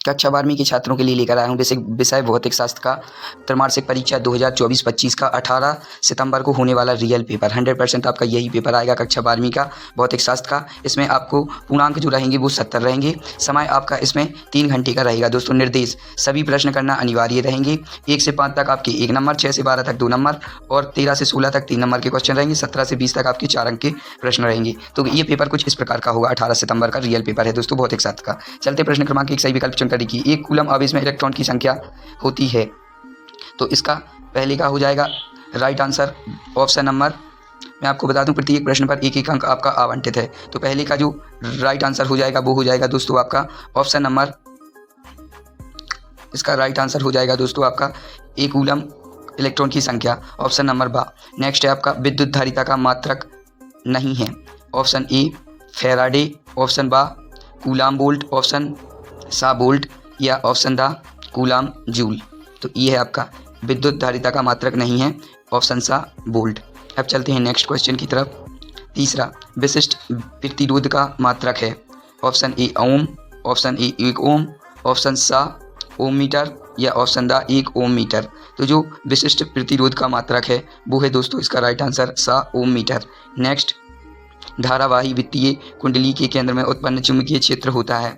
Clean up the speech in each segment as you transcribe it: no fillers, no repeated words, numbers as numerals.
कक्षा 12वीं के छात्रों के लिए लेकर आया हूँ विषय भौतिक शास्त्र का त्रैमासिक परीक्षा 2024-25 का 18 सितंबर को होने वाला रियल पेपर 100% आपका यही पेपर आएगा कक्षा 12वीं का भौतिक शास्त्र का। इसमें आपको पूर्णांक जो रहेंगे वो 70 रहेंगे। समय आपका इसमें 3 घंटे का रहेगा दोस्तों। निर्देश सभी प्रश्न करना अनिवार्य रहेंगे। 1 से 5 तक आपके 1 नंबर, 6 से 12 तक 2 नंबर और 13 से 16 तक 3 नंबर के क्वेश्चन रहेंगे। 17 से 20 तक आपके 4 अंक के प्रश्न रहेंगे। तो ये पेपर कुछ इस प्रकार का होगा। 18 सितंबर का रियल पेपर है दोस्तों भौतिक शास्त्र का। चलते प्रश्न क्रमांक 1 सही विकल्प चुनकर लिखिए। 1 कूलम आवेश में इलेक्ट्रॉन की संख्या होती है। तो इसका पहले का हो जाएगा राइट आंसर ऑप्शन नंबर, मैं आपको बता दूं प्रत्येक प्रश्न पर 1-1 अंक आपका आवंटित है। तो पहले का जो राइट आंसर हो जाएगा वो हो जाएगा दोस्तों आपका ऑप्शन नंबर, इसका राइट आंसर हो जाएगा दोस्तों आपका 1 कूलम इलेक्ट्रॉन की संख्या, ऑप्शन नंबर बा। नेक्स्ट है आपका विद्युत धारिता का मात्रक नहीं है। ऑप्शन ए फैराडे, ऑप्शन बा कूलाम वोल्ट, ऑप्शन सा वोल्ट या ऑप्शन दा कूलाम जूल। तो ये है आपका विद्युत धारिता का मात्रक नहीं है, ऑप्शन सा वोल्ट। अब चलते हैं नेक्स्ट क्वेश्चन की तरफ। तीसरा विशिष्ट प्रतिरोध का मात्रक है। Option A ohm, option A 1 ohm, option C ohm metre या ऑप्शन दा 1 ओम मीटर। तो जो विशिष्ट प्रतिरोध का मात्रक है वो है दोस्तों इसका राइट आंसर सा ओम मीटर। नेक्स्ट धारावाही वित्तीय कुंडली के केंद्र में उत्पन्न चुंबकीय क्षेत्र होता है।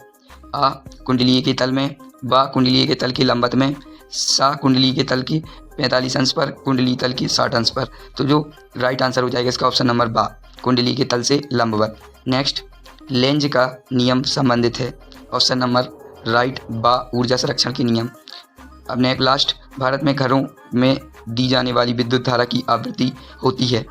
आ कुंडलीय के तल में, बा कुंडलीय के तल के लंबवत में, सा कुंडली के तल के 45 अंश पर, कुंडली तल के 60 अंश पर। तो जो राइट आंसर हो जाएगा इसका ऑप्शन नंबर बा कुंडली के तल से लंबवत। नेक्स्ट लेंज का नियम संबंधित है। ऑप्शन नंबर राइट बा ऊर्जा संरक्षण के नियम। अब नेक्स्ट लास्ट भारत में घरों में दी जाने वाली विद्युत धारा की आवृत्ति होती है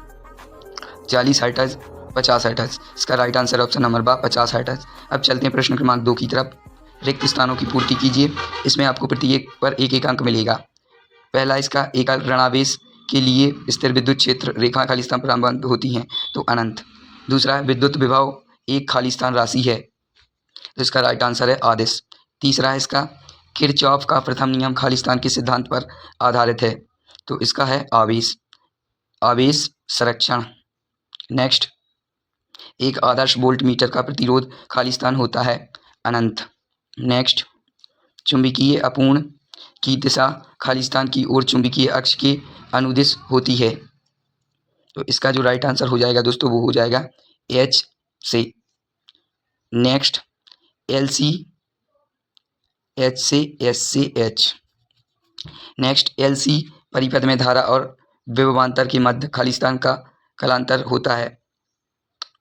40 हर्ट्ज 50 हर्ट्ज। इसका राइट आंसर ऑप्शन नंबर बा 50 हर्ट्ज। अब चलते हैं प्रश्न क्रमांक 2 की तरफ। रिक्त स्थानों की पूर्ति कीजिए। इसमें आपको प्रत्येक पर 1-1 अंक मिलेगा। पहला इसका एक ऋणावेश के लिए स्थिर विद्युत क्षेत्र रेखा खाली स्थान पर आबद्ध होती हैं तो अनंत। दूसरा है विद्युत विभव एक खाली स्थान राशि है तो इसका राइट आंसर है आदिश। तीसरा है इसका किरचॉफ का प्रथम नियम खाली स्थान के सिद्धांत पर आधारित है तो इसका है आवेश संरक्षण। नेक्स्ट एक आदर्श वोल्ट मीटर का प्रतिरोध खाली स्थान होता है अनंत। नेक्स्ट चुंबकीय अपूर्ण की दिशा खाली स्थान की ओर चुंबकीय अक्ष के अनुदिश होती है तो इसका जो राइट आंसर हो जाएगा दोस्तों वो हो जाएगा एच से। नेक्स्ट एल सी एच से एस से एच। नेक्स्ट एल सी परिपथ में धारा और विभवांतर के मध्य खाली स्थान का कालांतर होता है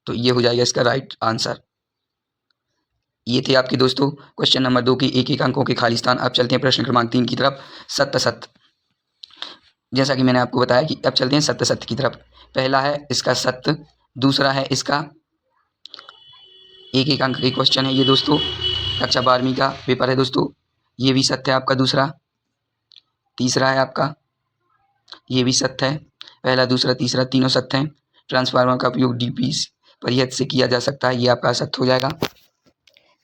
तो ये हो जाएगा इसका राइट आंसर। ये थे आपके दोस्तों क्वेश्चन नंबर 2 के 1-1 अंकों के खाली स्थान। अब चलते हैं प्रश्न क्रमांक 3 की तरफ। सत्य सत्य, जैसा कि मैंने आपको बताया कि अब चलते हैं सत्य सत्य की तरफ। पहला है इसका सत्य, दूसरा है इसका 1-1 अंक के क्वेश्चन है ये दोस्तों, कक्षा 12वीं का पेपर है दोस्तों, ये भी सत्य है आपका। दूसरा तीसरा है आपका ये भी सत्य है। पहला दूसरा तीसरा तीनों सत्य हैं। ट्रांसफार्मर का उपयोग डीपी परिहद से किया जा सकता है, ये आपका सत्य हो जाएगा।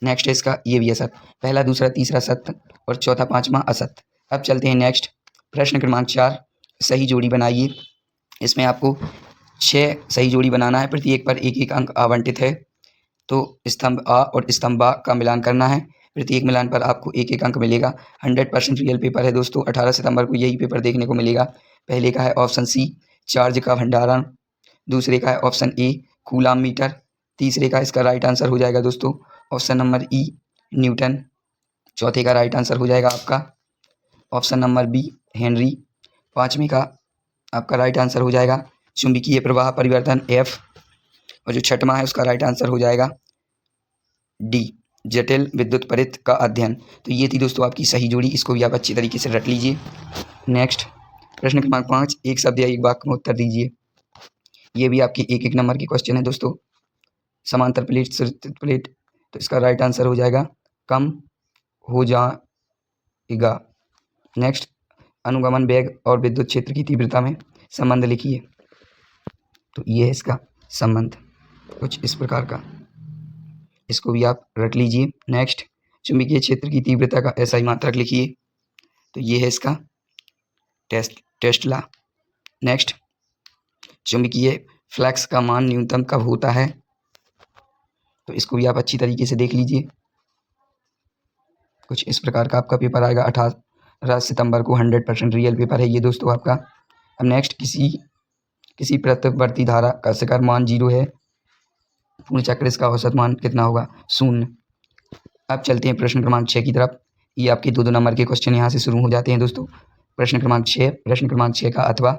नेक्स्ट है इसका ये भी असत्य। पहला दूसरा तीसरा सत्य और चौथा पांचवा असत्य। अब चलते हैं नेक्स्ट प्रश्न क्रमांक 4। सही जोड़ी बनाइए। इसमें आपको 6 सही जोड़ी बनाना है, प्रत्येक पर 1-1 अंक आवंटित है। तो स्तंभ आ और स्तंभ बा का मिलान करना है, प्रत्येक मिलान पर आपको 1-1 अंक मिलेगा। 100% रियल पेपर है दोस्तों। 18 सितंबर को यही पेपर देखने को मिलेगा। पहले का है ऑप्शन सी चार्ज का भंडारण, दूसरे का है ऑप्शन ए कूलाम मीटर, तीसरे का इसका राइट आंसर हो जाएगा दोस्तों ऑप्शन नंबर ई न्यूटन, चौथे का राइट आंसर हो जाएगा आपका ऑप्शन नंबर बी हेनरी, पाँचवें का आपका राइट आंसर हो जाएगा चुंबकीय प्रवाह परिवर्तन एफ, और जो छठवां है उसका राइट आंसर हो जाएगा डी जटिल विद्युत परित का अध्ययन। तो ये थी दोस्तों आपकी सही जोड़ी, इसको भी आप अच्छी तरीके से रट लीजिए। नेक्स्ट प्रश्न क्रमांक 5। एक शब्द या एक वाक्य में उत्तर दीजिए। ये भी आपके 1-1 नंबर के क्वेश्चन है दोस्तों। समांतर प्लेट संतृप्त प्लेट, तो इसका राइट आंसर हो जाएगा कम हो जाएगा। नेक्स्ट अनुगमन वेग और विद्युत क्षेत्र की तीव्रता में संबंध लिखिए। तो ये है इसका संबंध कुछ इस प्रकार का, इसको भी आप रट लीजिए। नेक्स्ट चुंबकीय क्षेत्र की तीव्रता का ऐसा ही मात्रक लिखिए। तो ये है इसका टेस्ला। नेक्स्ट चुंबकीय फ्लक्स का मान न्यूनतम कब होता है, तो इसको भी आप अच्छी तरीके से देख लीजिए। कुछ इस प्रकार का आपका पेपर आएगा। 18 सितंबर को 100% रियल पेपर है ये दोस्तों आपका। अब नेक्स्ट, किसी प्रत्यावर्ती धारा का शिखर मान 0 है, पूर्ण चक्र इसका औसत मान कितना होगा? 0। अब चलते हैं प्रश्न क्रमांक 6 की तरफ। ये आपके 2-2 नंबर के क्वेश्चन यहाँ से शुरू हो जाते हैं दोस्तों। प्रश्न क्रमांक 6 का अथवा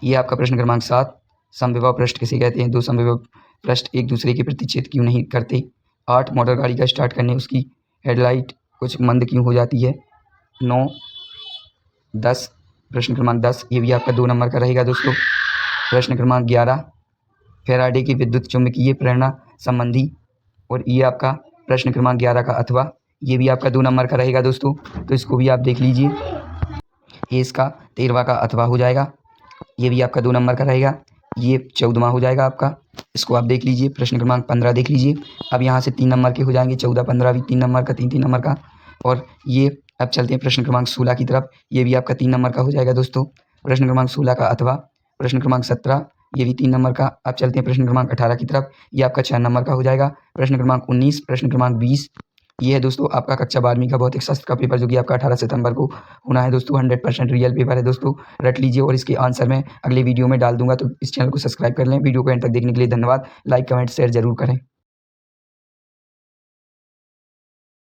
ये आपका प्रश्न क्रमांक 7, समविभव पृष्ठ किसे कहते हैं? 2 समविभव पृष्ठ एक दूसरे के प्रति छेद क्यों नहीं करते? 8, मोटर गाड़ी का स्टार्ट करने उसकी हेडलाइट कुछ मंद क्यों हो जाती है? 9, 10, प्रश्न क्रमांक 10 ये भी आपका 2 नंबर का रहेगा दोस्तों। प्रश्न क्रमांक 11, फैराडे की विद्युत चुम्बकीय प्रेरणा संबंधी, और ये आपका प्रश्न क्रमांक 11 का अथवा ये भी आपका 2 नंबर का रहेगा दोस्तों। तो इसको भी आप देख लीजिए, ये इसका 13वां का अथवा हो जाएगा। ये भी आपका 2 नंबर का रहेगा। ये 14वां हो जाएगा आपका, इसको आप देख लीजिए। प्रश्न क्रमांक 15 देख लीजिए। अब यहाँ से 3 नंबर के हो जाएंगे, 14, 15 भी 3 नंबर का, 3 नंबर का। और ये अब चलते हैं प्रश्न क्रमांक 16 की तरफ। ये भी आपका 3 नंबर का हो जाएगा दोस्तों। प्रश्न क्रमांक 16 का अथवा प्रश्न क्रमांक 17 ये भी 3 नंबर का। अब चलते हैं प्रश्न क्रमांक 18 की तरफ। ये आपका 6 नंबर का हो जाएगा। प्रश्न क्रमांक 19, प्रश्न क्रमांक 20 ये है दोस्तों आपका कक्षा 12वीं का भौतिक शास्त्र का पेपर, जो कि आपका 18 सितंबर को होना है दोस्तों। 100% रियल पेपर है दोस्तों, रट लीजिए। और इसके आंसर मैं अगले वीडियो में डाल दूंगा, तो इस चैनल को सब्सक्राइब कर लें। वीडियो को एंड तक देखने के लिए धन्यवाद। लाइक, कमेंट, शेयर जरूर करें।